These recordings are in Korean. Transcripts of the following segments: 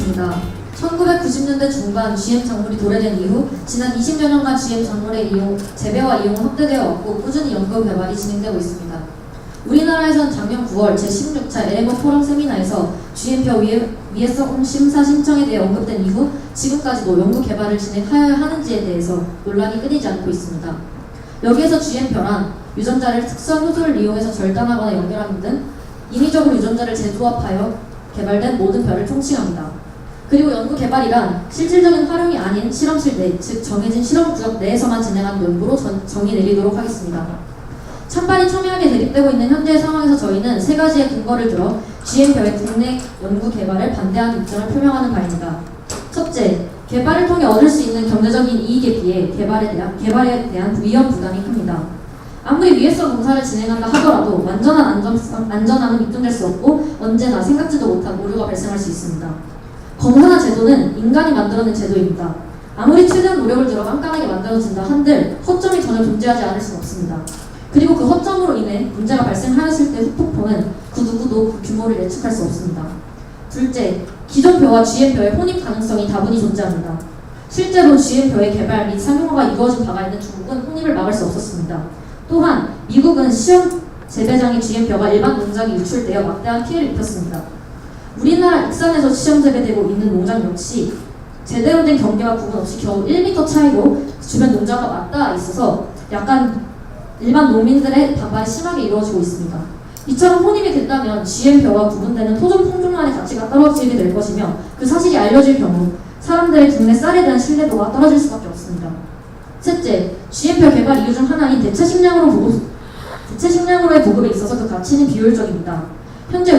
있습니다. 1990년대 중반 GM 작물이 도래된 이후 지난 20여 년간 GM 작물의 재배와 이용은 확대되어 왔고 꾸준히 연구 개발이 진행되고 있습니다. 우리나라에선 작년 9월 제16차 LMO 포럼 세미나에서 GM표 위해성 심사 신청에 대해 언급된 이후 지금까지도 연구 개발을 진행하여야 하는지에 대해서 논란이 끊이지 않고 있습니다. 여기에서 GM표란 유전자를 특수한 효소를 이용해서 절단하거나 연결하는 등 인위적으로 유전자를 재조합하여 개발된 모든 별을 총칭합니다. 그리고 연구 개발이란 실질적인 활용이 아닌 실험실 내, 즉 정해진 실험 구역 내에서만 진행하는 연구로 정의 내리도록 하겠습니다. 찬반이 첨예하게 대립되고 있는 현재의 상황에서 저희는 세 가지의 근거를 들어 GM표의 국내 연구 개발을 반대하는 입장을 표명하는 바입니다. 첫째, 개발을 통해 얻을 수 있는 경제적인 이익에 비해 개발에 대한 위험 부담이 큽니다. 아무리 위해성 검사를 진행한다 하더라도 완전한 안전함은 입증될 수 없고 언제나 생각지도 못한 오류가 발생할 수 있습니다. 검사나 제도는 인간이 만들어낸 제도입니다. 아무리 최대한 노력을 들어 깐깐하게 만들어진다 한들 허점이 전혀 존재하지 않을 수는 없습니다. 그리고 그 허점으로 인해 문제가 발생하였을 때 후폭풍은 그 누구도 그 규모를 예측할 수 없습니다. 둘째, 기존 표와 GM표의 혼입 가능성이 다분히 존재합니다. 실제로 GM표의 개발 및 상용화가 이루어진 바가 있는 중국은 혼입을 막을 수 없었습니다. 또한 미국은 시험 재배장의 GM표가 일반 농장에 유출되어 막대한 피해를 입혔습니다. 우리나라 익산에서 시험 재배되고 있는 농장 역시 제대로 된 경계와 구분 없이 겨우 1m 차이로 주변 농장과 맞닿아 있어서 약간 일반 농민들의 반발이 심하게 이루어지고 있습니다. 이처럼 혼입이 된다면 GM표와 구분되는 토종 품종만의 가치가 떨어지게 될 것이며 그 사실이 알려질 경우 사람들의 국내 쌀에 대한 신뢰도가 떨어질 수밖에 없습니다. 셋째, GM표 개발 이유 중 하나인 대체 식량으로의 보급에 있어서 그 가치는 비효율적입니다. 현재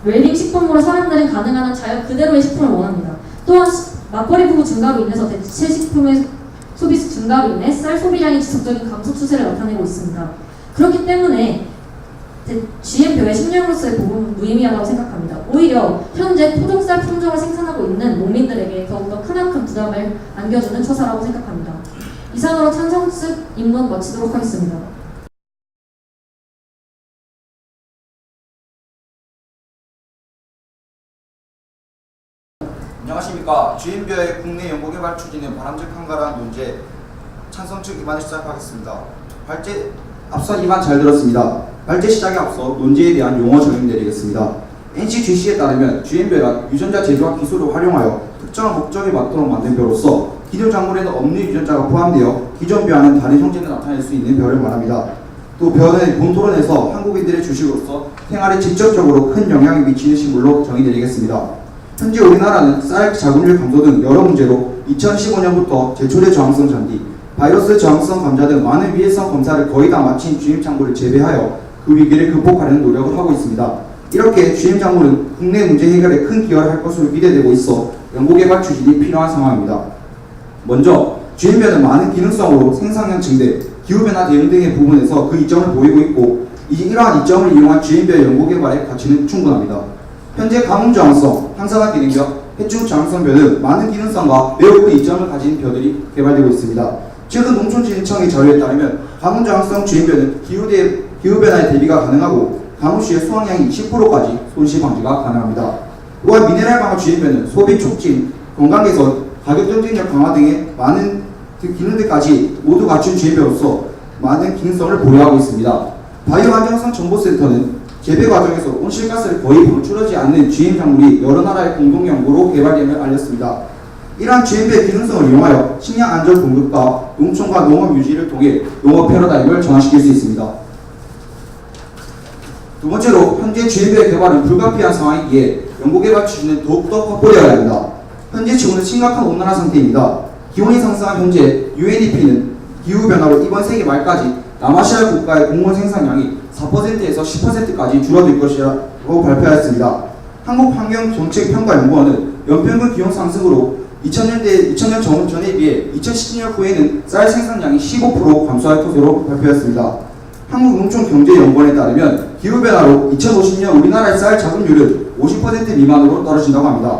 웰빙 식품으로 사람들은 가능한 한 자연 그대로의 식품을 원합니다. 또한 맞벌이 부부 증가로 인해서 대체 식품의 소비 증가로 인해 쌀 소비량이 지속적인 감소 추세를 나타내고 있습니다. 그렇기 때문에 GM표의 식량으로서의 보급은 무의미하다고 생각합니다. 오히려 현재 토종쌀 품종을 생산하고 있는 농민들에게 더욱더 크나큰 부담을 안겨주는 처사라고 생각합니다. 이상으로 찬성측 입론 마치도록 하겠습니다. 안녕하십니까. GM표의 국내 연구개발 추진은 바람직한가라는 논제 찬성 측 입안을 시작하겠습니다. 앞서 입안 잘 들었습니다. 발제 시작에 앞서 논제에 대한 용어 적용 내리겠습니다. NCGC에 따르면 GM표란 유전자 제조학 기술을 활용하여 특정한 목적에 맞도록 만든 표로서 기존 작물에는 없는 유전자가 포함되어 기존 표와는 다른 형태를 나타낼 수 있는 표를 말합니다. 또 표는 본 토론에서 한국인들의 주식으로서 생활에 직접적으로 큰 영향을 미치는 식물로 정의내리겠습니다. 현재 우리나라는 쌀 자급률 감소 등 여러 문제로 2015년부터 제초제 저항성 잔디, 바이러스 저항성 감자 등 많은 위해성 검사를 거의 다 마친 GM 작물을 재배하여 그 위기를 극복하려는 노력을 하고 있습니다. 이렇게 GM 작물은 국내 문제 해결에 큰 기여를 할 것으로 기대되고 있어 연구개발 추진이 필요한 상황입니다. 먼저 GM표는 많은 기능성으로 생산량 증대, 기후변화 대응 등의 부분에서 그 이점을 보이고 있고 이러한 이점을 이용한 GM표의 연구개발의 가치는 충분합니다. 현재 가뭄 저항성, 항산화 기능적, 해충 저항성표는 많은 기능성과 매우 큰 이점을 가진 표들이 개발되고 있습니다. 최근 농촌진흥청의 자료에 따르면 가뭄 저항성 GM표는 기후변화에 대비가 가능하고 가뭄 시에 수확량이 20%까지 손실 방지가 가능합니다. 또한 미네랄 강화 GM표는 소비 촉진, 건강 개선, 가격 경쟁력 강화 등의 많은 기능들까지 모두 갖춘 GM표로서 많은 기능성을 보유하고 있습니다. 바이오 안정성 정보센터는 재배 과정에서 온실가스를 거의 방출하지 않는 GM 작물이 여러 나라의 공동 연구로 개발됨을 알렸습니다. 이러한 GM표의 기능성을 이용하여 식량 안전 공급과 농촌과 농업 유지를 통해 농업 패러다임을 전환시킬 수 있습니다. 두 번째로 현재 GM표의 개발은 불가피한 상황이기에 연구개발 추진은 더욱더 확보되어야 합니다. 현재 지구는 심각한 온난화 상태입니다. 기온이 상승한 현재 UNEP는 기후변화로 이번 세기 말까지 남아시아 국가의 곡물 생산량이 4%에서 10%까지 줄어들 것이라고 발표하였습니다. 한국환경정책평가연구원은 연평균 기온 상승으로 2000년 전에 비해 2010년 후에는 쌀 생산량이 15% 감소할 것으로 발표했습니다. 한국농촌경제연구원에 따르면 기후변화로 2050년 우리나라의 쌀 자급률은 50% 미만으로 떨어진다고 합니다.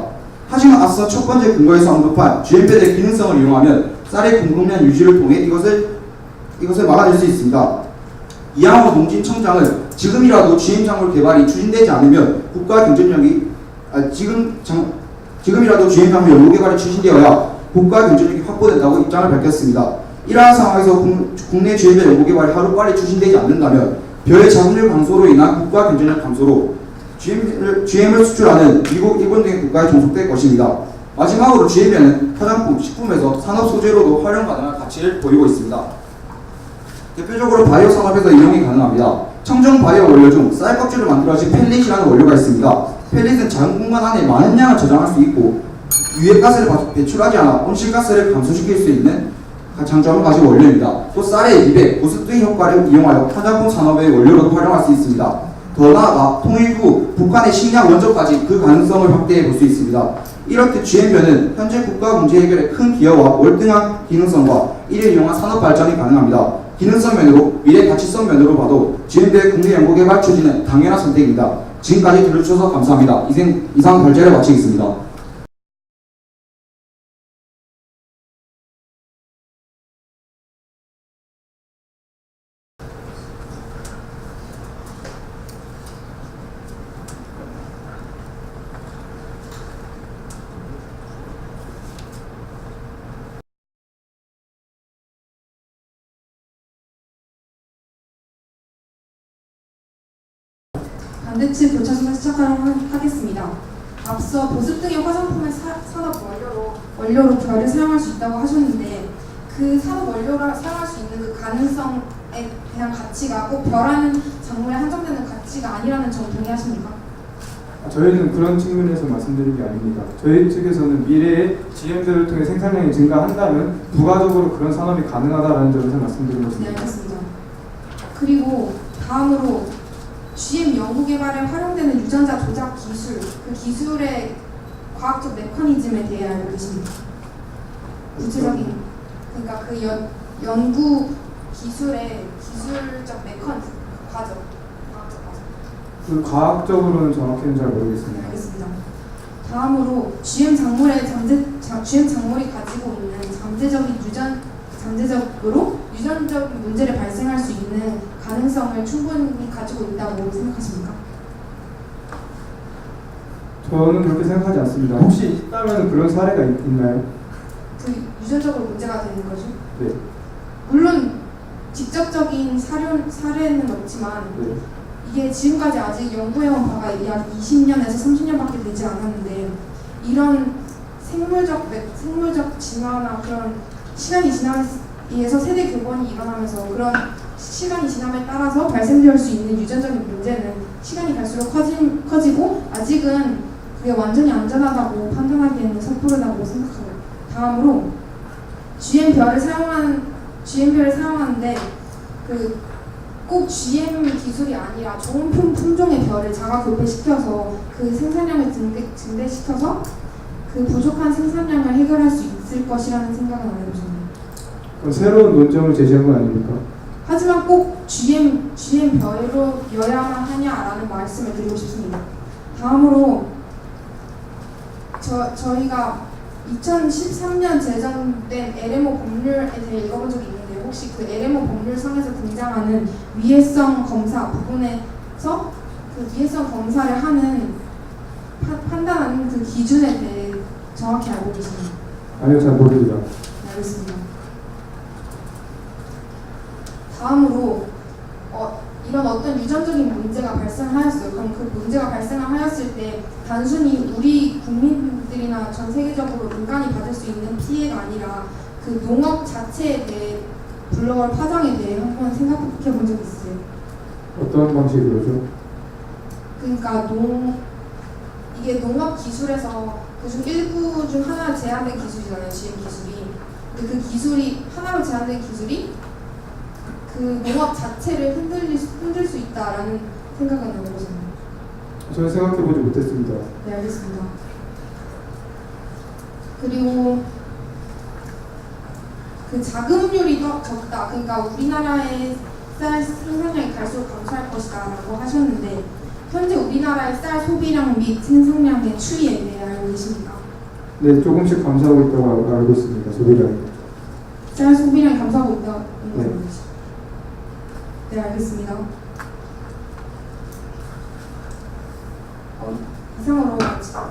하지만 앞서 첫 번째 근거에서 언급한 GM표의 기능성을 이용하면 쌀의 공급량 유지를 통해 이것을 막아낼 수 있습니다. 이양호 농진청장은 지금이라도 GM 작물 개발이 추진되지 않으면 국가 경쟁력이 지금이라도 GM장비 연구개발이 추진되어야 국가 경쟁력이 확보된다고 입장을 밝혔습니다. 이러한 상황에서 국내 GM별 연구개발이 하루빨리 추진되지 않는다면 별의 자금률 감소로 인한 국가 경쟁력 감소로 GM을 수출하는 미국, 일본 등의 국가에 종속될 것입니다. 마지막으로 GM은 화장품, 식품에서 산업 소재로도 활용 가능한 가치를 보이고 있습니다. 대표적으로 바이오 산업에서 이용이 가능합니다. 청정 바이오 원료 중 쌀 껍질을 만들어진 펠릿이라는 원료가 있습니다. 펠릿은 작은 공간 안에 많은 양을 저장할 수 있고 유해가스를 배출하지 않아 온실가스를 감소시킬 수 있는 장점을 가진 원료입니다. 또 쌀의 미백, 보습등 효과를 이용하여 화장품 산업의 원료로도 활용할 수 있습니다. 더 나아가 통일 후 북한의 식량 원조까지 그 가능성을 확대해 볼 수 있습니다. 이렇듯 GM변은 현재 국가 문제 해결에 큰 기여와 월등한 기능성과 이를 이용한 산업 발전이 가능합니다. 기능성 면으로, 미래 가치성 면으로 봐도 GM변의 국내 연구개발 추진은 당연한 선택입니다. 지금까지 들어주셔서 감사합니다. 이상 발제를 마치겠습니다. 반대측 교차선을 시작하도록 하겠습니다. 앞서 보습 등의 화장품의 산업 원료로 별을 사용할 수 있다고 하셨는데 그 산업 원료를 사용할 수 있는 그 가능성에 대한 가치가 꼭 별하는 작물에 한정되는 가치가 아니라는 점 동의하십니까? 저희는 그런 측면에서 말씀드린 게 아닙니다. 저희 측에서는 미래에 GM들을 통해 생산량이 증가한다면 부가적으로 그런 산업이 가능하다는 점에서 말씀드린 것입니다. 네, 알겠습니다. 그리고 다음으로 GM 연구개발에 활용되는 유전자 조작 기술, 그 기술의 과학적 메커니즘에 대해 알고 계십니까? 구체적인, 그러니까 그 연구 기술의 기술적 메커니즘, 과정, 과학적 과정. 그 과학적으로는 정확히는 잘 모르겠습니다. 네, 알겠습니다. 다음으로 GM 작물이 가지고 있는 잠재적으로 유전적 문제를 발생할 수 있는 가능성을 충분히 가지고 있다고 생각하십니까? 저는 그렇게 생각하지 않습니다. 혹시 있다면 그런 사례가 있나요? 그 유전적으로 문제가 되는 거죠? 네. 물론 직접적인 사례는 없지만 네. 이게 지금까지 아직 연구해온 바가 약 20년에서 30년밖에 되지 않았는데 이런 생물적 진화나 그런 시간이 지남에 의해서 세대 교본이 일어나면서 그런 시간이 지남에 따라서 발생될 수 있는 유전적인 문제는 시간이 갈수록 커지고 아직은 그게 완전히 안전하다고 판단하기에는 섣부르다고 생각합니다. 다음으로 GM별을 사용하는데 꼭 GM 기술이 아니라 좋은 품종의 별을 자가 교배시켜서 그 생산량을 증대시켜서 그 부족한 생산량을 해결할 수 있을 것이라는 생각은 안 해보셨나요? 그럼 새로운 논점을 제시한 건 아닙니까? 하지만 꼭 GM 별로여야만 하냐라는 말씀을 드리고 싶습니다. 다음으로 저희가 2013년 제정된 LMO 법률에 대해 읽어본 적이 있는데 혹시 그 LMO 법률상에서 등장하는 위해성 검사 부분에서 그 위해성 검사를 하는 판단하는 그 기준에 대해 정확히 알고 계시나요? 아니요, 잘 모릅니다. 네, 알겠습니다. 다음으로 이런 어떤 유전적인 문제가 발생하였어요. 그럼 그 문제가 발생하였을 때 단순히 우리 국민들이나 전 세계적으로 인간이 받을 수 있는 피해가 아니라 그 농업 자체에 대해 불러올 파장에 대해 한번 생각해 본 적 있어요? 어떤 방식으로죠? 그러니까 이게 농업 기술에서 그중 일부 중 하나 제한된 기술이잖아요. GM 기술이. 근데 그 기술이 하나로 제한된 기술이 그 농업 자체를 흔들 수 있다라는 생각은 안 해보셨나요? 저는 생각해보지 못했습니다. 네, 알겠습니다. 그리고 그 자급률이 더 적다. 그러니까 우리나라의 쌀 생산량이 갈수록 감소할 것이다라고 하셨는데 현재 우리나라의 쌀 소비량 및 생산량의 추이에 대해 알고 계십니까? 네, 조금씩 감소하고 있다고 알고 있습니다. 소비량이. 쌀 소비량이 감소하고 있다는 네. 거죠? 네, 알겠습니다. 이상으로 마치겠습니다.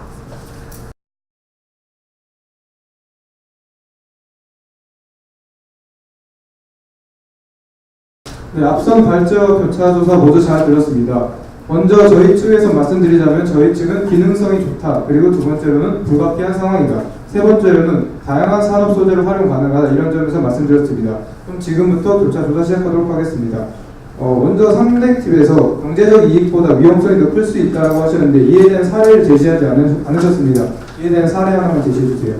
네, 앞선 발제와 교차 조사 모두 잘 들었습니다. 먼저 저희 측에서 말씀드리자면 저희 측은 기능성이 좋다. 그리고 두 번째로는 불가피한 상황이다. 세 번째로는 다양한 산업 소재를 활용 가능하다. 이런 점에서 말씀드렸습니다. 그럼 지금부터 교차 조사 시작하도록 하겠습니다. 먼저 상대팀에서 경제적 이익보다 위험성이 더 클 수 있다고 하셨는데 이에 대한 사례를 제시하지 않으셨습니다. 이에 대한 사례 하나만 제시해 주세요.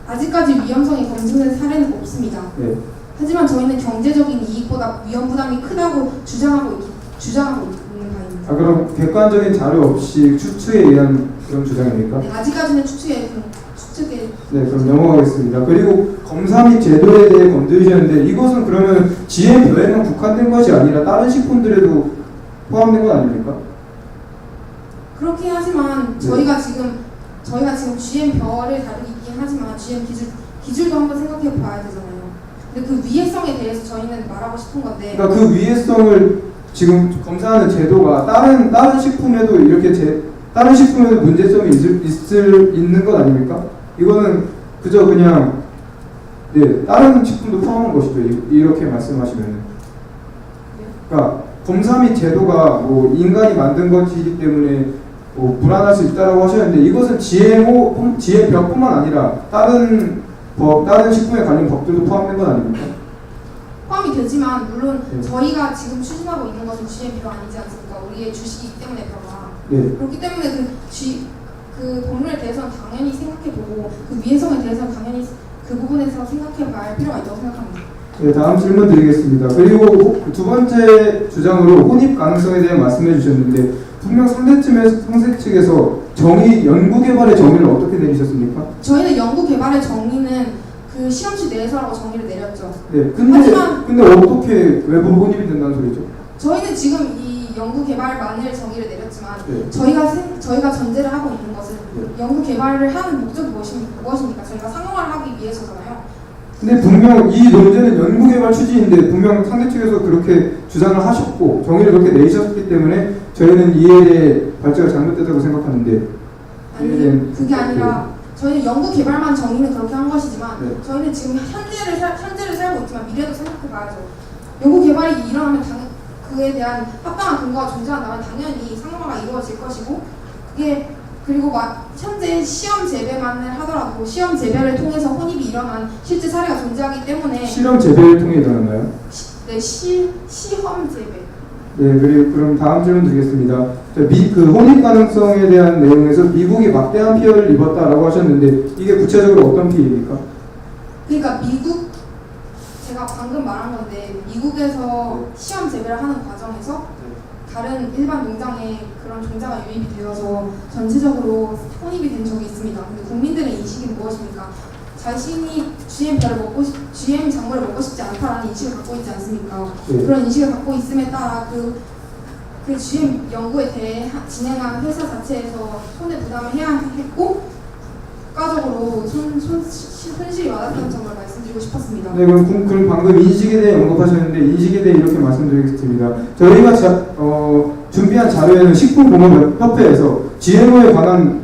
아직까지 위험성이 검증된 사례는 없습니다. 네. 하지만 저희는 경제적인 이익보다 위험 부담이 크다고 주장하고 있는 바입니다. 그럼 객관적인 자료 없이 추측에 의한 그런 주장입니까? 네, 아직까지는 추측에 네, 그럼 넘어가겠습니다. 그리고 검사 및 제도에 대해 건드리셨는데 이것은 그러면 GM표에만 국한된 것이 아니라 다른 식품들에도 포함된 건 아닙니까? 그렇긴 하지만 네. 저희가 지금 GM 별을 다루긴 하지만 GM 기준도 한번 생각해 봐야 되잖아요. 근데 그 위해성에 대해서 저희는 말하고 싶은 건데. 그러니까 그 위해성을 지금 검사하는 제도가 다른 식품에도 이렇게 다른 식품에도 문제점이 있는 것 아닙니까? 이거는 그저 그냥 네, 다른 식품도 포함한 것이죠. 이렇게 말씀하시면은. 그러니까 검사 및 제도가 뭐 인간이 만든 것이기 때문에 뭐 불안할 수 있다라고 하셨는데 이것은 GM표뿐만 아니라 다른 식품에 관련 법들도 포함된 건 아닙니까? 포함이 되지만 물론 네. 저희가 지금 추진하고 있는 것은 GM표 아니지 않습니까? 우리의 주식이기 때문에 표가. 네. 그렇기 때문에 그 법률에 대해서는 당연히 생각해보고 그 위해성에 대해서는 당연히 그 부분에서 생각해봐야 할 필요가 있다고 생각합니다. 네, 다음 질문 드리겠습니다. 그리고 두 번째 주장으로 혼입 가능성에 대해 말씀해 주셨는데 분명 상대 측에서 연구개발의 정의를 어떻게 내리셨습니까? 저희는 연구개발의 정의는 그 실험실 내에서라고 정의를 내렸죠. 네, 하지만 근데 어떻게 외부로 혼입이 된다는 소리죠? 저희는 지금 이 연구개발만을 정의를 내렸지만 네. 저희가 전제를 하고 있는 것은 네. 연구개발을 하는 목적이 무엇입니까? 저희가 상용화를 하기 위해서잖아요. 근데 분명 이 논제는 연구개발 취지인데 분명 상대 측에서 그렇게 주장을 하셨고 정의를 그렇게 내셨기 때문에 저희는 이에 대해 발제가 잘못됐다고 생각하는데 아니 그게 아니라 저희는 연구개발만 정의는 그렇게 한 것이지만 네. 저희는 지금 현재를 살고 있지만 미래도 생각해봐야죠. 연구개발이 일어나면 그에 대한 합당한 근거가 존재한다면 당연히 상용화가 이루어질 것이고 그리고 현재 시험 재배만을 하더라도 시험 재배를 통해서 혼입이 일어난 실제 사례가 존재하기 때문에 실험 재배를 통해 일어났나요? 시험 재배. 네, 그리고 그럼 다음 질문 드리겠습니다. 그 혼입 가능성에 대한 내용에서 미국이 막대한 피해를 입었다라고 하셨는데 이게 구체적으로 어떤 피해입니까? 그러니까 제가 방금 말한 건데 미국에서 시험 재배를 하는 과정에서 다른 일반 농장에 그런 종자가 유입이 되어서 전체적으로 혼입이 된 적이 있습니다. 근데 국민들의 인식이 무엇입니까? 자신이 GM 작물을 먹고 싶지 않다라는 인식을 갖고 있지 않습니까? 네. 그런 인식을 갖고 있음에 따라 그 GM 연구에 대해 진행한 회사 자체에서 손해 부담을 해야 했고 국가적으로 손실이 와닿다는 점을 말씀드리고 싶었습니다. 네, 그럼 방금 인식에 대해 언급하셨는데 인식에 대해 이렇게 말씀드리겠습니다. 저희가 준비한 자료에는 식품공업협회에서 GMO에 관한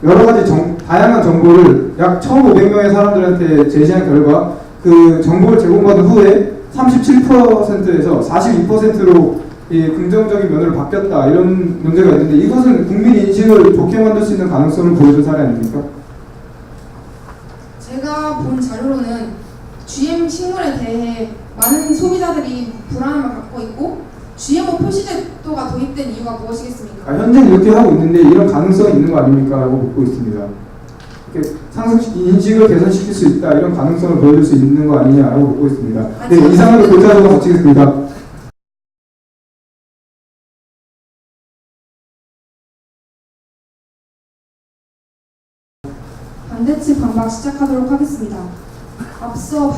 여러 가지 다양한 정보를 약 1,500명의 사람들한테 제시한 결과 그 정보를 제공받은 후에 37%에서 42%로 긍정적인 면으로 바뀌었다 이런 문제가 있는데 이것은 국민 인식을 좋게 만들 수 있는 가능성을 보여준 사례 아닙니까? 제가 본 자료로는 GM 식물에 대해 많은 소비자들이 불안함을 갖고 있고 GMO 표시제도가 도입된 이유가 무엇이겠습니까? 현재 이렇게 하고 있는데 이런 가능성이 있는 거 아닙니까? 라고 묻고 있습니다. 이렇게 인식을 개선시킬 수 있다 이런 가능성을 보여줄 수 있는 거 아니냐라고 묻고 있습니다. 네, 이상으로 교차적으로 마치겠습니다. 반대측 반박 시작하도록 하겠습니다. 앞서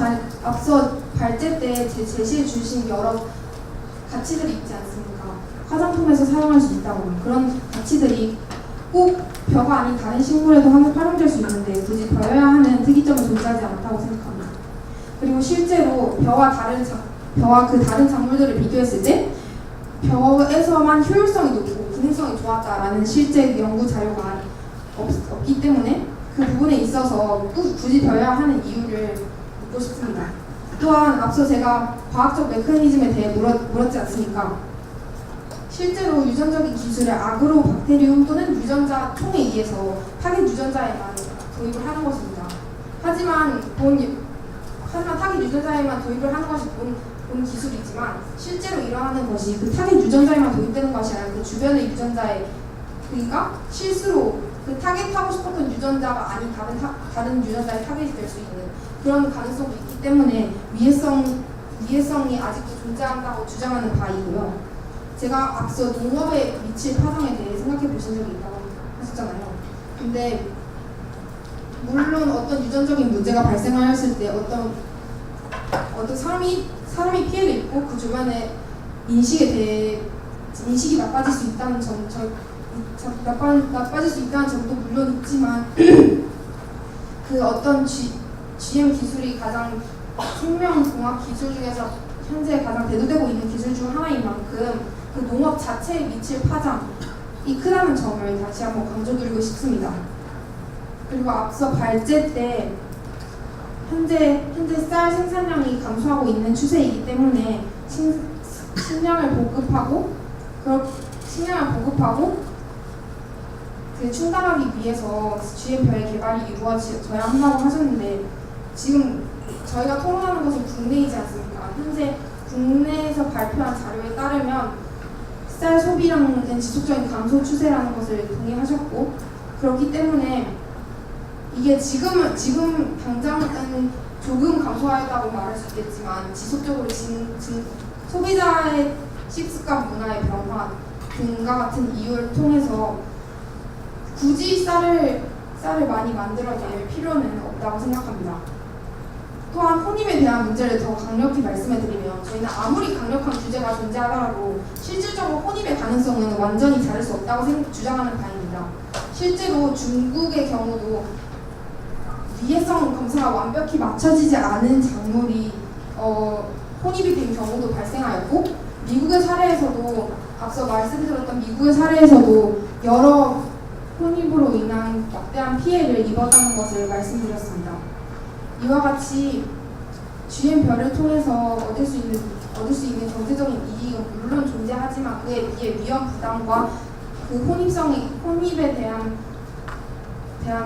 발제 때 제시해 주신 여러 가치들이 있지 않습니까? 화장품에서 사용할 수 있다고. 그런 가치들이 꼭 벼가 아닌 다른 식물에도 활용될 수 있는데 굳이 벼여야 하는 특이점은 존재하지 않다고 생각합니다. 그리고 실제로 벼와 그 다른 작물들을 비교했을 때 벼에서만 효율성이 높고 기능성이 좋았다라는 실제 연구 자료가 없기 때문에 그 부분에 있어서 굳이 벼야 하는 이유를 묻고 싶습니다. 또한 앞서 제가 과학적 메커니즘에 대해 물었지 않습니까? 실제로 유전적인 기술을 아그로박테리움 또는 유전자 총에 의해서 타겟 유전자에만 도입을 하는 것입니다. 하지만 타겟 유전자에만 도입을 하는 것이 본 기술이지만 실제로 일어나는 것이 그 타겟 유전자에만 도입되는 것이 아니라 그 주변의 유전자에 그러니까 실수로 그 타겟하고 싶었던 유전자가 아닌 다른 유전자에 타겟이 될 수 있는 그런 가능성도 있기 때문에 위해성이 아직도 존재한다고 주장하는 바이고요. 제가 앞서 농업에 미칠 파장에 대해 생각해 보신 적이 있다고 하셨잖아요. 근데 물론 어떤 유전적인 문제가 발생하였을 때 어떤 사람이 피해를 입고 그 주변의 인식이 나빠질 수 있다는 나빠질 수 있다는 점도 물론 있지만 그 어떤 GM 기술이 가장 생명공학 기술 중에서 현재 가장 대두되고 있는 기술 중 하나인 만큼 그 농업 자체에 미칠 파장이 크다는 점을 다시 한번 강조드리고 싶습니다. 그리고 앞서 발제 때 현재 쌀 생산량이 감소하고 있는 추세이기 때문에 식량을 보급하고 그 충당하기 위해서 GM벼의 개발이 이루어져야 한다고 하셨는데 지금 저희가 토론하는 것은 국내이지 않습니까? 현재 국내에서 발표한 자료에 따르면 쌀 소비량은 지속적인 감소 추세라는 것을 동의하셨고 그렇기 때문에 이게 지금 당장은 조금 감소하였다고 말할 수 있겠지만 지속적으로 소비자의 식습관 문화의 변화 등과 같은 이유를 통해서 굳이 쌀을 많이 만들어낼 필요는 없다고 생각합니다. 또한 혼입에 대한 문제를 더 강력히 말씀해드리면 저희는 아무리 강력한 규제가 존재하더라도 실질적으로 혼입의 가능성은 완전히 자를 수 없다고 주장하는 바입니다. 실제로 중국의 경우도 위해성 검사가 완벽히 맞춰지지 않은 작물이 혼입이 된 경우도 발생하였고 미국의 사례에서도 앞서 말씀드렸던 미국의 사례에서도 여러 혼입으로 인한 막대한 피해를 입었다는 것을 말씀드렸습니다. 이와 같이 GM벼를 통해서 얻을 수 있는 경제적인 이익은 물론 존재하지만 그에 비해 위험 부담과 그 혼입에 대한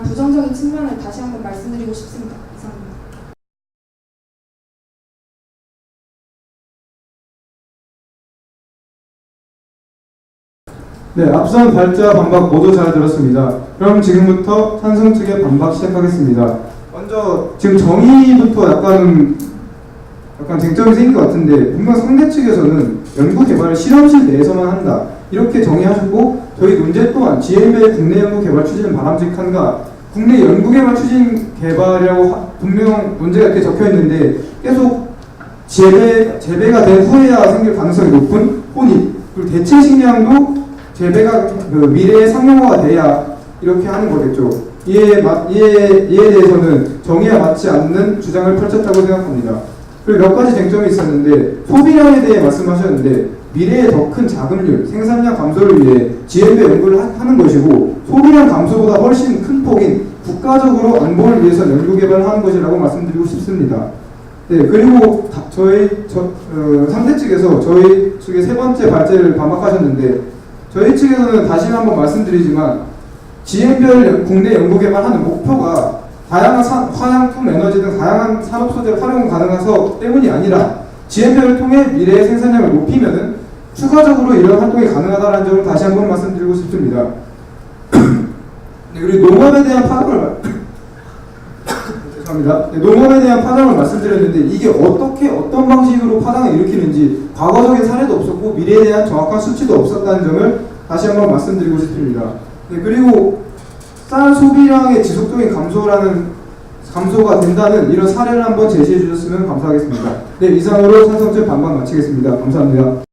부정적인 측면을 다시 한번 말씀드리고 싶습니다. 이상입니다. 네, 앞선 발제와 반박 모두 잘 들었습니다. 그럼 지금부터 찬성 측의 반박 시작하겠습니다. 먼저 지금 정의부터 약간 쟁점이 생긴 것 같은데 분명 상대 측에서는 연구 개발을 실험실 내에서만 한다 이렇게 정의하셨고 저희 논제 또한 GM의 국내 연구 개발 추진은 바람직한가 국내 연구 개발 추진 개발이라고 분명 문제가 이렇게 적혀 있는데 계속 재배가 된 후에야 생길 가능성이 높은 혼입 그리고 대체 식량도 재배가 그 미래의 상용화가 돼야 이렇게 하는 거겠죠. 이에 대해서는 정의와 맞지 않는 주장을 펼쳤다고 생각합니다. 그리고 몇 가지 쟁점이 있었는데 소비량에 대해 말씀하셨는데 미래의 더 큰 자급률, 생산량 감소를 위해 GM배 연구를 하는 것이고 소비량 감소보다 훨씬 큰 폭인 국가적으로 안보를 위해서 연구 개발을 하는 것이라고 말씀드리고 싶습니다. 네, 그리고 상대 측에서 저희 측의 세 번째 발제를 반박하셨는데 저희 측에서는 다시 한번 말씀드리지만 GM별 국내 연구 개발하는 목표가 다양한 화약품, 에너지 등 다양한 산업 소재를 활용 가능해서 때문이 아니라 GM별을 통해 미래의 생산량을 높이면은 추가적으로 이런 활동이 가능하다는 점을 다시 한번 말씀드리고 싶습니다. 네, 그리고 농업에 대한 파장을 죄송합니다. 네, 농업에 대한 파장을 말씀드렸는데 이게 어떤 방식으로 파장을 일으키는지 과거적인 사례도 없었고 미래에 대한 정확한 수치도 없었다는 점을 다시 한번 말씀드리고 싶습니다. 네, 그리고 쌀 소비량의 지속적인 감소가 된다는 이런 사례를 한번 제시해 주셨으면 감사하겠습니다. 네, 이상으로 찬성적 반박 마치겠습니다. 감사합니다.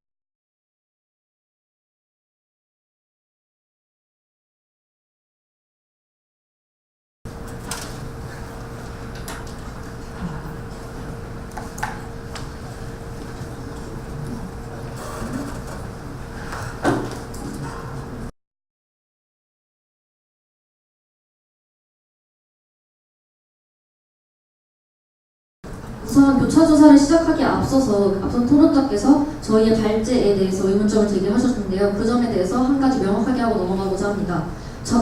우선 교차 조사를 시작하기에 앞선 토론자께서 저희의 발제에 대해서 의문점을 제기하셨는데요. 그 점에 대해서 한 가지 명확하게 하고 넘어가고자 합니다.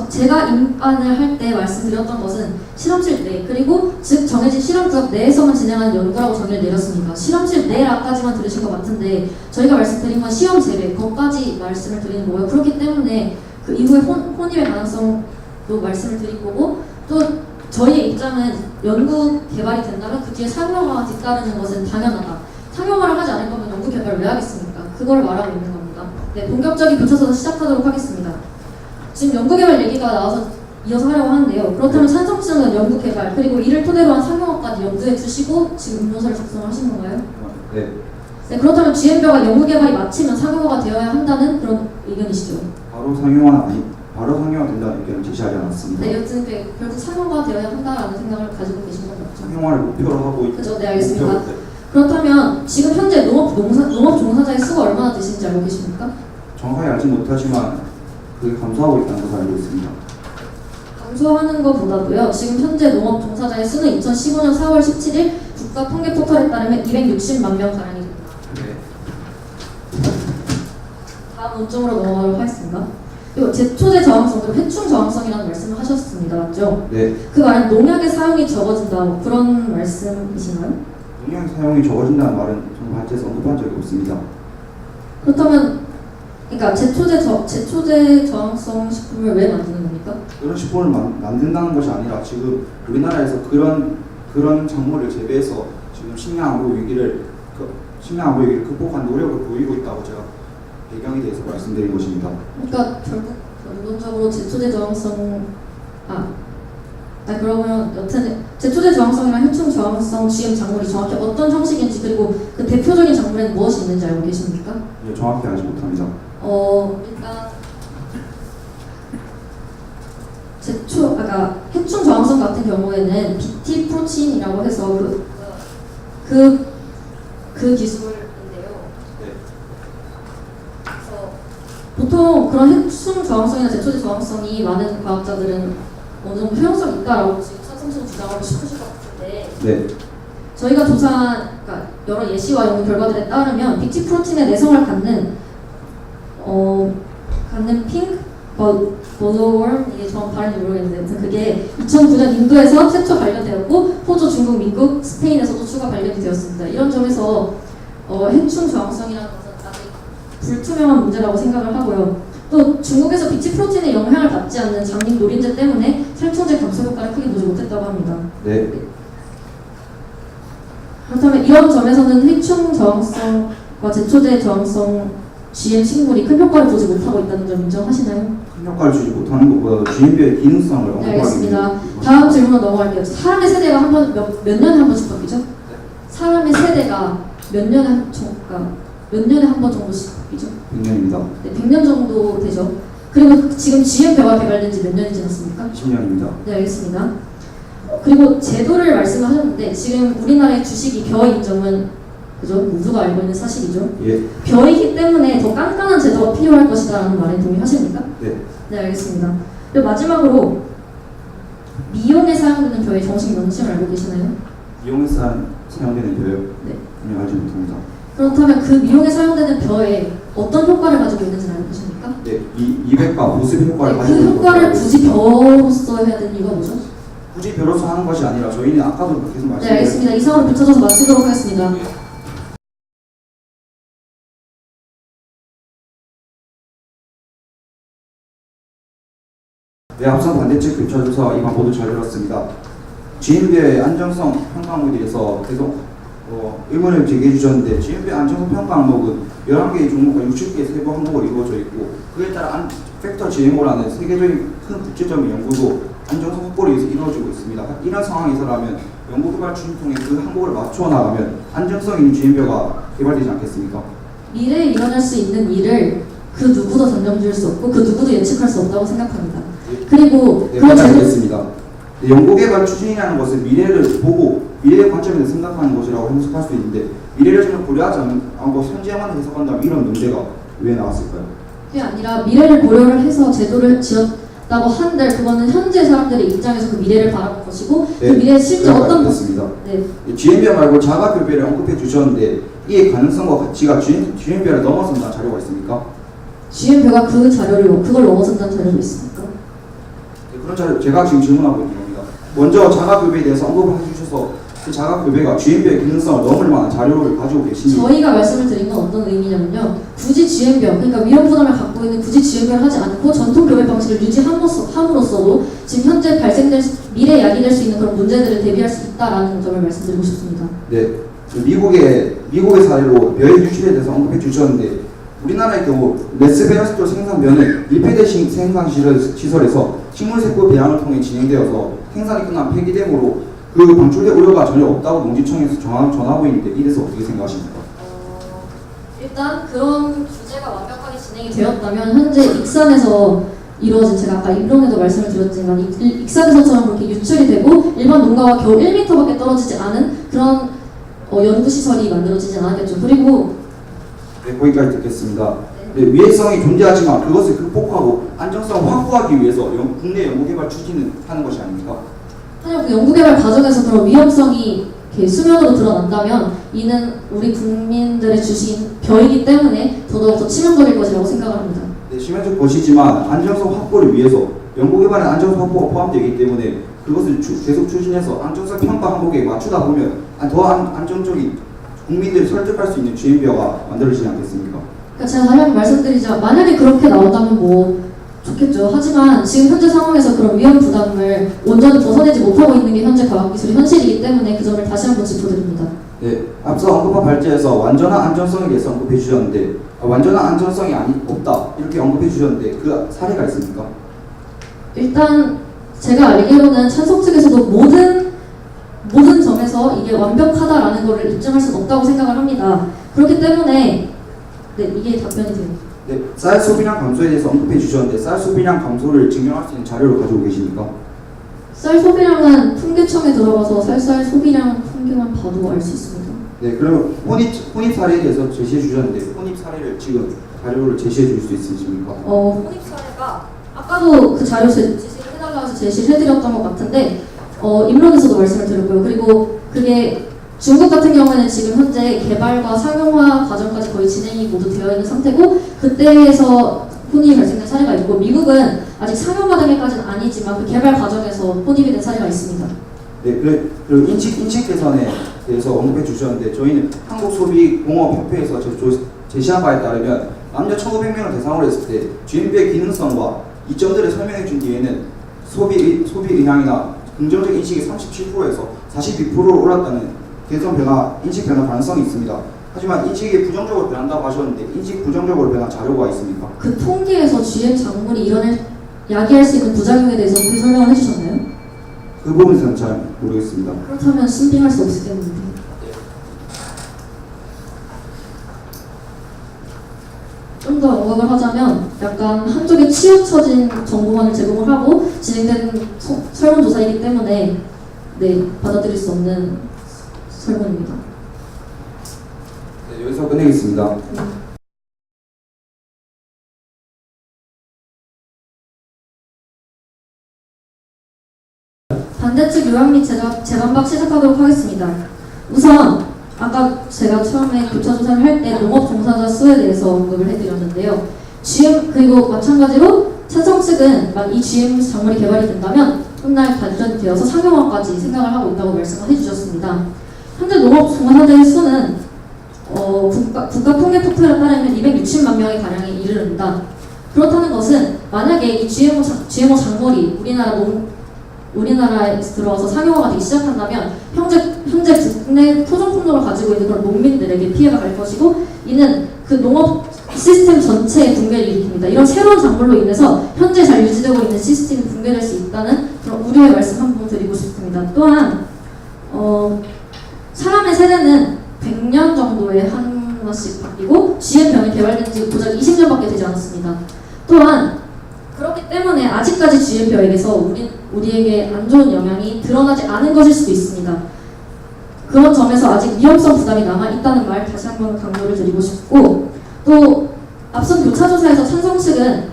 제가 임반을 할 때 말씀드렸던 것은 실험실 내, 그리고 즉 정해진 실험구역 내에서만 진행하는 연구라고 정의를 내렸습니다. 실험실 내라까지만 들으신 것 같은데 저희가 말씀드린 건 시험 재배, 거기까지 말씀을 드리는 거고요. 그렇기 때문에 그 이후에 혼입의 가능성도 말씀을 드린 거고, 또 저희의 입장은 연구 개발이 된다면 그 뒤에 상용화가 뒤따르는 것은 당연하다. 상용화를 하지 않을 거면 연구 개발을 왜 하겠습니까? 그걸 말하고 있는 겁니다. 네, 본격적인 교차조사 시작하도록 하겠습니다. 지금 연구개발 얘기가 나와서 이어서 하려고 하는데요. 그렇다면 찬성씨는 연구개발 그리고 이를 토대로 한 상용화까지 염두에 두시고 지금 음료서를 작성을 하신 건가요? 네. 네, 그렇다면 GMB가 연구개발이 마치면 상용화가 되어야 한다는 그런 의견이시죠? 바로 상용화 된다는 의견을 제시하지 않았습니다. 네, 여튼 결국 상용화가 되어야 한다라는 생각을 가지고 계신 건 맞죠? 상용화를 목표로 하고 있는. 그죠? 네, 알겠습니다. 그렇다면 지금 현재 농업 종사자의 수가 얼마나 되시는지 알고 계십니까? 정확하게 알지 못하지만 그게 감소하고 있다는 것을 알고 있습니다. 감소하는 것보다도요. 지금 현재 농업 종사자의 수는 2015년 4월 17일 국가 통계 포털에 따르면 260만 명 가량이 됩니다. 네. 다음 논점으로 넘어가도록 하겠습니다. 그리고 제초제 저항성 그리고 해충 저항성이라는 말씀을 하셨습니다. 맞죠? 네. 그 말은 농약의 사용이 적어진다 뭐 그런 말씀이신가요? 농약 사용이 적어진다는 말은 저는 발제에서 언급한 적이 없습니다. 그렇다면 그러니까 제초제 저항성 식품을 왜 만드는 겁니까? 그런 식품을 만든다는 것이 아니라 지금 우리나라에서 그런 작물을 재배해서 지금 식량안보 위기를 극복한 노력을 보이고 있다고 제가 배경에 대해서 말씀드린 것입니다. 그러니까 결국 근본적으로 제초제 저항성 그러면 여튼 제초제 저항성이랑 해충 저항성 GM 작물이 정확히 어떤 형식인지 그리고 그 대표적인 작물에는 무엇이 있는지 알고 계십니까? 예, 정확히 알지 못합니다. 일단 해충 저항성 같은 경우에는 BT 프로틴이라고 해서 그 기술인데요. 네. 그래서 보통 그런 해충 저항성이나 제초제 저항성이 많은 과학자들은 어느 정도 효용성이 있다라고 지금 찬성성 주장하고 싶으실 것 같은데, 네. 저희가 조사한 여러 예시와 연구 결과들에 따르면 BT 프로틴의 내성을 갖는 핑크 버드워m, 이게 정확 발음이 모르겠는데 아무튼 그게 2009년 인도에서 최초 발견되었고 호주, 중국, 미국, 스페인에서도 추가 발견이 되었습니다. 이런 점에서 해충 저항성이라는 것은 아직 불투명한 문제라고 생각을 하고요. 또 중국에서 BT 프로틴의 영향을 받지 않는 장림 노린재 때문에 살충제 감소 효과를 크게 보지 못했다고 합니다. 네. 그렇다면 이런 점에서는 해충 저항성과 제초제 저항성 GM 식물이 큰 효과를 보지 못하고 있다는 점 인정하시나요? 큰 효과를 주지 못하는 것보다 GMB의 기능성을 네, 언급하기 알겠습니다. 위해 다음 질문으로 넘어갈게요. 사람의 세대가 몇 년에 한 번씩 바뀌죠? 사람의 세대가 몇 년에 한 번 정도씩 바뀌죠? 100년입니다. 네, 100년 정도 되죠. 그리고 지금 GM벼가 개발된 지 몇 년이 지났습니까? 20년입니다. 네, 알겠습니다. 그리고 제도를 말씀하셨는데 지금 우리나라의 주식이 벼 인정은 그죠? 모두가 알고 있는 사실이죠. 예. 벼이기 때문에 더 깐깐한 제도가 필요할 것이다라는 말에 동의하십니까? 네. 네, 알겠습니다. 그리고 마지막으로 미용에 사용되는 벼의 정식 명칭을 알고 계시나요? 미용에서 사용되는 벼요? 네. 아니요, 알지 못합니다. 그렇다면 그 미용에 사용되는 벼에 어떤 효과를 가지고 있는지 알고 계십니까? 네, 이백과 보습 효과를 네, 가지고 그 있는 효과를 것으로 굳이 벼로서 해야 되는 이유가 뭐죠? 굳이 벼로서 하는 것이 아니라 저희는 아까도 계속 네, 말씀드렸습니다. 알겠습니다. 이상으로 붙여줘서 마치도록 하겠습니다. 네, 앞선 반대측 교차조사 이반 모두 잘 들었습니다. GMB의 안정성 평가 항목에 대해서 계속 의문을 제기해 주셨는데 GMB의 안정성 평가 항목은 11개의 종목과 60개의 세부 항목으로 이루어져 있고 그에 따라 팩터 GMO라는 세계적인 큰 국제적인 연구도 안정성 확보를 위해서 이루어지고 있습니다. 이런 상황에서라면 연구개발 추진 통해 그 항목을 맞춰 나가면 안정성 있는 GMB가 개발되지 않겠습니까? 미래에 일어날 수 있는 일을 그 누구도 단정 지을 수 없고 그 누구도 예측할 수 없다고 생각합니다. 그리고 네, 그런 제도 알겠습니다. 네, 연구개발 추진이라는 것은 미래를 보고 미래의 관점에서 생각하는 것이라고 해석할 수 있는데 미래를 전혀 고려하지 않고 현재만 해석한다면 이런 문제가 왜 나왔을까요? 그게 아니라 미래를 고려를 해서 제도를 라고 한들 그거는 현재 사람들의 입장에서 그 미래를 바라볼 것이고 그 네, 미래에 실제 어떤 습니다 네, GMBR 말고 자가교배를 언급해 주셨는데 이의 가능성과 가치가 GMBR을 넘어선다는 자료가 있습니까? GM표가 그걸 넘어선다는 자료도 있습니까? 네, 그런 자료 제가 지금 질문하고 있는 겁니다. 먼저 자가교배에 대해서 언급을 해주셔서 그 자가교배가 GMB의 기능성을 넘을 만한 자료를 가지고 계십니까? 저희가 말씀을 드린 건 어떤 의미냐면요. 굳이 GM별, 그러니까 위험 부담을 갖고 있는 굳이 GM별을 하지 않고 전통 교배 방식을 유지함으로써도 지금 현재 발생될 미래에 야기될 수 있는 그런 문제들을 대비할 수 있다라는 점을 말씀드리고 싶습니다. 네, 미국의 사례로 벼의 유출에 대해서 언급해 주셨는데 우리나라의 경우 레스베라스톨 생산면은 밀폐된 생산 시설에서 식물세포 배양을 통해 진행되어서 생산이 끝난 폐기됨으로 그 방출될 우려가 전혀 없다고 농지청에서 전하고 있는데 이 대해서 어떻게 생각하십니까? 일단 그런 규제가 완벽하게 진행이 되었다면 현재 익산에서 이루어진 제가 아까 입론에도 말씀을 드렸지만 익산에서처럼 그렇게 유출이 되고 일반 농가와 겨우 1m밖에 떨어지지 않은 그런 연구시설이 만들어지지 않았겠죠. 그리고 네, 거기까지 듣겠습니다. 네, 위해성이 존재하지만 그것을 극복하고 안정성을 확보하기 위해서 국내 연구개발 추진을 하는 것이 아닙니까? 하지만 그 연구개발 과정에서 그런 위험성이 이렇게 수면으로 드러난다면 이는 우리 국민들의 주식인 벼이기 때문에 더더욱 더 치명적일 것이라고 생각을 합니다. 네, 심해적 것이지만 안정성 확보를 위해서 연구개발에 안정성 확보가 포함되기 때문에 그것을 계속 추진해서 안정성 평가 항목에 맞추다 보면 더 안정적인 국민들을 설득할 수 있는 GMB가 만들어지지 않겠습니까? 그러니까 제가 다시 한번 말씀드리자 만약에 그렇게 나온다면 뭐 좋겠죠. 하지만 지금 현재 상황에서 그런 위험 부담을 온전히 벗어내지 못하고 있는 게 현재 과학기술의 현실이기 때문에 그 점을 다시 한번 짚어드립니다. 네, 앞서 언급한 발제에서 완전한 안전성에 대해서 언급해 주셨는데 완전한 안전성이 없다 이렇게 언급해 주셨는데 그 사례가 있습니까? 일단 제가 알기로는 찬성 측에서도 모든 점에서 이게 완벽하다라는 것을 입증할 수는 없다고 생각을 합니다. 그렇기 때문에 네, 이게 답변이 돼요. 네, 쌀 소비량 감소에 대해서 언급해 주셨는데 쌀 소비량 감소를 증명할 수 있는 자료를 가지고 계십니까? 쌀 소비량은 통계청에 들어가서 쌀 소비량 통계만 봐도 알 수 있습니다. 네, 그러면 혼입 사례에 대해서 제시해 주셨는데 혼입 사례를 지금 자료를 제시해 줄 수 있으십니까? 혼입 사례가 아까도 그 자료 제시를 해달라고 해서 제시를 해드렸던 것 같은데 입론에서도 말씀을 드렸고요. 그리고 그게 중국 같은 경우에는 지금 현재 개발과 상용화 과정까지 거의 진행이 모두 되어 있는 상태고 그때에서 혼입이 발생된 사례가 있고 미국은 아직 상용화 단계까지는 아니지만 그 개발 과정에서 혼입이 된 사례가 있습니다. 네, 그리고 인식 개선에 대해서 언급해 주셨는데 저희는 한국소비공업협회에서 제시한 바에 따르면 남녀 1,500명을 대상으로 했을 때 GMB의 기능성과 이점들을 설명해 준 뒤에는 소비 의향이나 긍정적 인식이 37%에서 42%로 올랐다는 개선 변화, 인식 변화 가능성이 있습니다. 하지만 인식이 부정적으로 변한다고 하셨는데 인식 부정적으로 변한 자료가 있습니까? 그 통계에서 GM 작물이 야기할 수 있는 부작용에 대해서 그 설명을 해주셨나요? 그 부분에서는 잘 모르겠습니다. 그렇다면 신빙할 수 없겠는데. 좀 더 언급을 하자면 약간 한쪽에 치우쳐진 정보만을 제공을 하고 진행된 설문조사이기 때문에 네, 받아들일 수 없는 설문입니다. 네, 여기서 끝내겠습니다. 반대측 요약 및 재반박 시작하도록 하겠습니다. 우선 아까 제가 처음에 교차 조사를 할 때 농업 종사자 수에 대해서 언급을 해드렸는데요. 그리고 마찬가지로 찬성 측은 이 GM 작물이 개발이 된다면 훗날 발전되어서 상용화까지 생각을 하고 있다고 말씀을 해주셨습니다. 현재 농업 종사자의 수는 국가 통계 포털에 따르면 260만 명의 가량에 이르릅니다. 그렇다는 것은 만약에 이 GMO 작물이 우리나라에 들어와서 상용화가 되기 시작한다면 현재 국내 토종 품종을 가지고 있는 그런 농민들에게 피해가 갈 것이고 이는 그 농업 시스템 전체의 붕괴를 일으킵니다. 이런 새로운 작물로 인해서 현재 잘 유지되고 있는 시스템이 붕괴될 수 있다는 그런 우려의 말씀 한 번 드리고 싶습니다. 또한 사람의 세대는 100년 정도에 하나씩 바뀌고 GM병이 개발된 지 고작 20년밖에 되지 않았습니다. 또한 그렇기 때문에 아직까지 GM병에게서 우리에게 안 좋은 영향이 드러나지 않은 것일 수도 있습니다. 그런 점에서 아직 위험성 부담이 남아있다는 말 다시 한번 강조를 드리고 싶고 또 앞선 교차조사에서 찬성 측은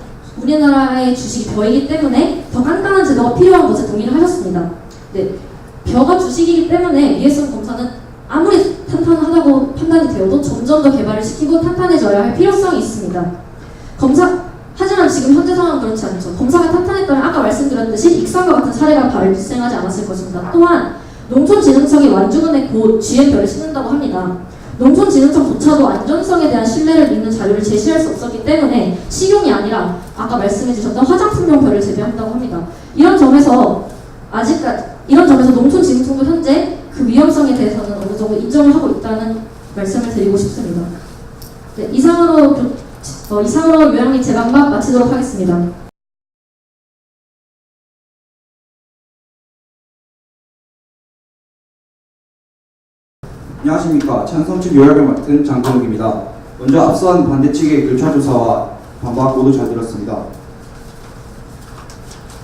우리나라의 주식이 벼이기 때문에 더 깐깐한 제도가 필요한 것에 동의를 하셨습니다. 네, 벼가 주식이기 때문에 위해성 검사는 아무리 탄탄하다고 판단이 되어도 점점 더 개발을 시키고 탄탄해져야 할 필요성이 있습니다. 하지만 지금 현재 상황은 그렇지 않죠. 검사가 탄탄했다면 아까 말씀드렸듯이 익산과 같은 사례가 발생하지 않았을 것입니다. 또한 농촌진흥청이 완주군에 곧 GM벼를 심는다고 합니다. 농촌진흥청조차도 안전성에 대한 신뢰를 믿는 자료를 제시할 수 없었기 때문에 식용이 아니라 아까 말씀해 주셨던 화장품용 벼를 재배한다고 합니다. 이런 점에서 농촌진흥청도 현재 그 위험성에 대해서는 어느 정도 인정을 하고 있다는 말씀을 드리고 싶습니다. 네, 이상으로 요양및 재방박 마치도록 하겠습니다. 안녕하십니까. 찬성측 요약을 맡은 장근욱입니다. 먼저 앞선 반대 측의 교차조사와 반박 모두 잘 들었습니다.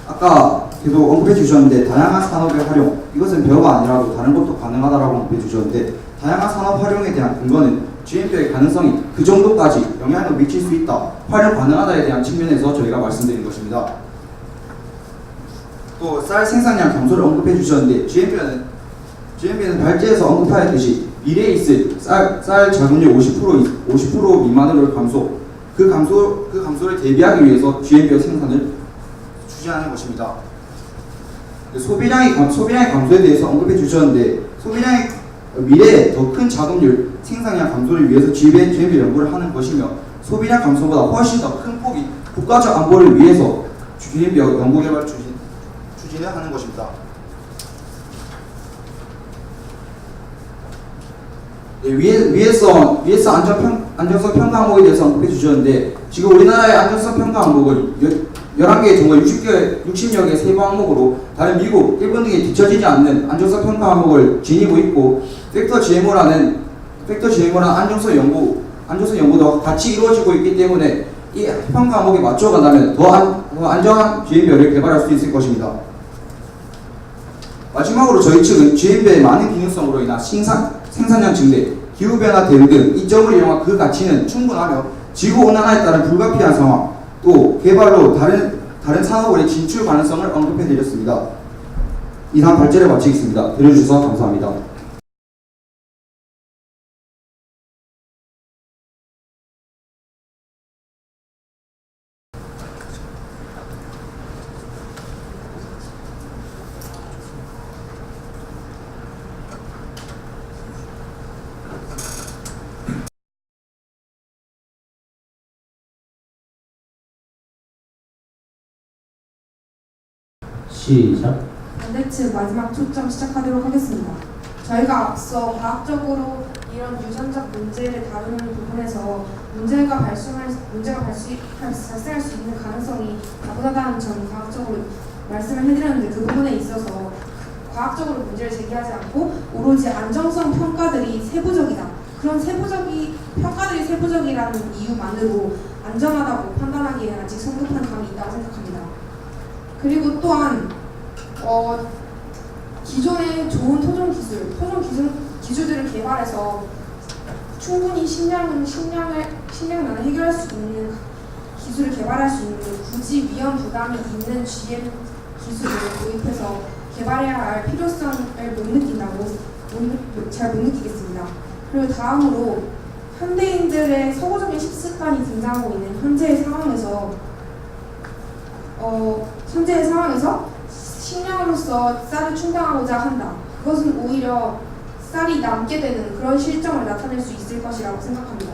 아까 계속 언급해 주셨는데 다양한 산업의 활용, 이것은 벼가 아니라도 다른 것도 가능하다라고 언급해 주셨는데 다양한 산업 활용에 대한 근거는 GM벼의 가능성이 그 정도까지 영향을 미칠 수 있다, 활용 가능하다에 대한 측면에서 저희가 말씀드린 것입니다. 또 쌀 생산량 감소를 언급해 주셨는데 GM벼는 발제에서 언급하였듯이 미래에 있을 쌀 자급률 50% 미만으로 그 감소를 대비하기 위해서 GM벼 생산을 추진하는 것입니다. 소비량의 감소에 대해서 언급해 주셨는데 미래에 더 큰 자급률 생산량 감소를 위해서 GM벼 연구를 하는 것이며 소비량 감소보다 훨씬 더 큰 폭이 국가적 안보를 위해서 GM벼 연구개발 추진을 하는 것입니다. 네, 위에서 안전성 평가 항목에 대해서 언급해 주셨는데 지금 우리나라의 안전성 평가 항목을 11개의 정말 60여 개의 세부 항목으로 다른 미국, 일본 등에 뒤처지지 않는 안전성 평가 항목을 지니고 있고 팩터 GMO라는 안전성 연구도 같이 이루어지고 있기 때문에 이 평가 항목에 맞춰간다면 더 안전한 GM벼를 개발할 수 있을 것입니다. 마지막으로 저희 측은 GM벼의 많은 기능성으로 인한 생산량 증대, 기후변화 대응 등 이점을 이용한 그 가치는 충분하며 지구온난화에 따른 불가피한 상황, 또 개발로 다른 산업의 진출 가능성을 언급해드렸습니다. 이상 발제를 마치겠습니다. 들어주셔서 감사합니다. 시작. 반대측 마지막 초점 시작하도록 하겠습니다. 저희가 앞서 과학적으로 이런 유전적 문제를 다루는 부분에서 문제가 발생할 수 있는 가능성이 나보다는 전 과학적으로 말씀을 해드렸는데 그 부분에 있어서 과학적으로 문제를 제기하지 않고 오로지 안정성 평가들이 세부적이다. 그런 평가들이 세부적이라는 이유만으로 안전하다고 판단하기에는 아직 성급한 감이 있다고 생각합니다. 그리고 또한 기존의 좋은 토종 기술들을 개발해서 충분히 식량난을 해결할 수 있는 기술을 개발할 수 있는 굳이 위험 부담이 있는 GM 기술을 도입해서 개발해야 할 필요성을 잘 못 느끼겠습니다. 그리고 다음으로 현대인들의 서구적인 식습관이 등장하고 있는 현재의 상황에서 식량으로서 쌀을 충당하고자 한다. 그것은 오히려 쌀이 남게 되는 그런 실정을 나타낼 수 있을 것이라고 생각합니다.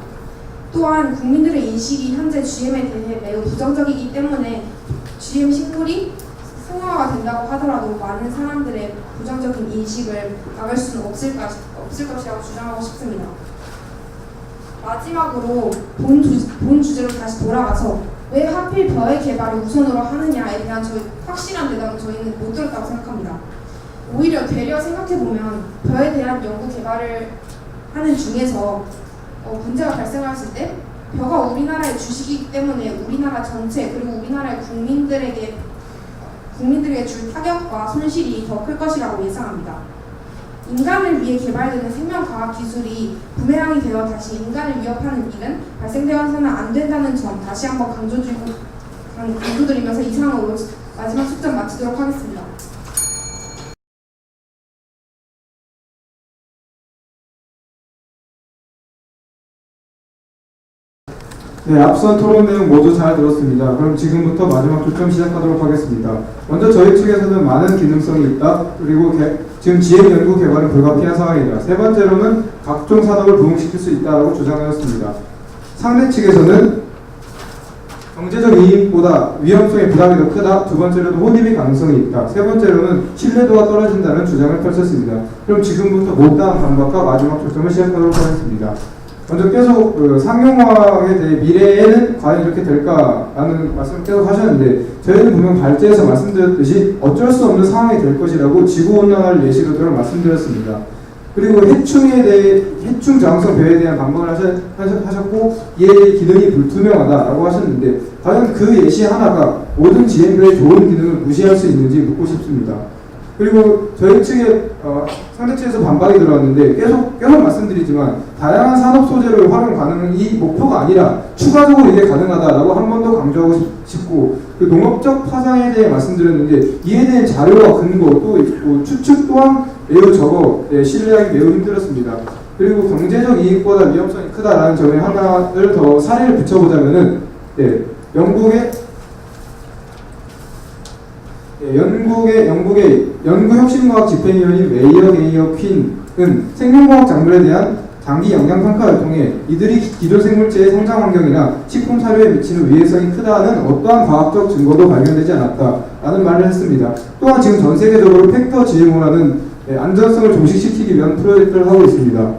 또한 국민들의 인식이 현재 GM에 대해 매우 부정적이기 때문에 GM 식물이 승화가 된다고 하더라도 많은 사람들의 부정적인 인식을 막을 수는 없을 것이라고 주장하고 싶습니다. 마지막으로 본 주제로 다시 돌아가서 왜 하필 벼의 개발을 우선으로 하느냐에 대한 확실한 대답은 저희는 못 들었다고 생각합니다. 오히려 되려 생각해보면 벼에 대한 연구 개발을 하는 중에서 문제가 발생했을 때 벼가 우리나라의 주식이기 때문에 우리나라 전체 그리고 우리나라의 국민들에게 줄 타격과 손실이 더 클 것이라고 예상합니다. 인간을 위해 개발되는 생명과학 기술이 부메랑이 되어 다시 인간을 위협하는 일은 발생되어서는 안 된다는 점 다시 한번 강조드리면서 이상으로 마지막 숙제 마치도록 하겠습니다. 네, 앞선 토론 내용 모두 잘 들었습니다. 그럼 지금부터 마지막 초점 시작하도록 하겠습니다. 먼저 저희 측에서는 많은 기능성이 있다. 그리고 지금 GM 연구 개발은 불가피한 상황이다. 세 번째로는 각종 산업을 부흥시킬 수 있다고 주장하였습니다. 상대 측에서는 경제적 이익보다 위험성의 부담이 더 크다. 두 번째로는 혼입의 가능성이 있다. 세 번째로는 신뢰도가 떨어진다는 주장을 펼쳤습니다. 그럼 지금부터 못다한 반박과 마지막 초점을 시작하도록 하겠습니다. 먼저 계속 상용화에 대해 미래에는 과연 이렇게 될까라는 말씀을 계속 하셨는데 저희는 분명 발제에서 말씀드렸듯이 어쩔 수 없는 상황이 될 것이라고 지구온난화를 예시로 들어 말씀드렸습니다. 그리고 해충에 대해 해충 저항성 배에 대한 반박을 하셨고 이에 대해 기능이 불투명하다라고 하셨는데 과연 그 예시 하나가 모든 GM배의 좋은 기능을 무시할 수 있는지 묻고 싶습니다. 그리고 저희 측에 상대 측에서 반박이 들어왔는데 계속 말씀드리지만 다양한 산업 소재를 활용 가능이 목표가 아니라 추가적으로 이게 가능하다라고 한 번 더 강조하고 싶고 그 농업적 파장에 대해 말씀드렸는데 이에 대한 자료와 근거도 있고 추측 또한 매우 적어 신뢰하기 매우 힘들었습니다. 그리고 경제적 이익보다 위험성이 크다라는 점에 하나를 더 사례를 붙여보자면은 영국의 연구혁신과학 집행위원인 웨이어 게이어 퀸은 생명과학 작물에 대한 장기 영양 평가를 통해 이들이 기존 생물체의 성장 환경이나 식품 사료에 미치는 위해성이 크다는 어떠한 과학적 증거도 발견되지 않았다라는 말을 했습니다. 또한 지금 전 세계적으로 팩터 GMO라는 안전성을 종식시키기 위한 프로젝트를 하고 있습니다.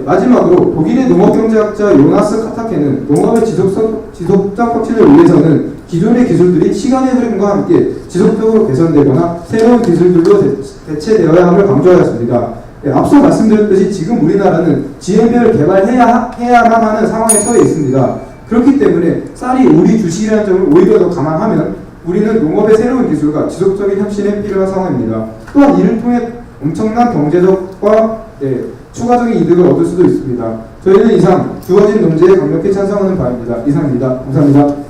마지막으로 독일의 농업경제학자 요나스 카타케는 농업의 지속적 혁신을 위해서는 기존의 기술들이 시간의 흐름과 함께 지속적으로 개선되거나 새로운 기술들로 대체되어야 함을 강조하였습니다. 앞서 말씀드렸듯이 지금 우리나라는 GM배를 개발해야만 하는 상황에 처해 있습니다. 그렇기 때문에 쌀이 우리 주식이라는 점을 오히려 더 감안하면 우리는 농업의 새로운 기술과 지속적인 혁신에 필요한 상황입니다. 또한 이를 통해 엄청난 경제적과 추가적인 이득을 얻을 수도 있습니다. 저희는 이상 주어진 논제에 강력히 찬성하는 바입니다. 이상입니다. 감사합니다.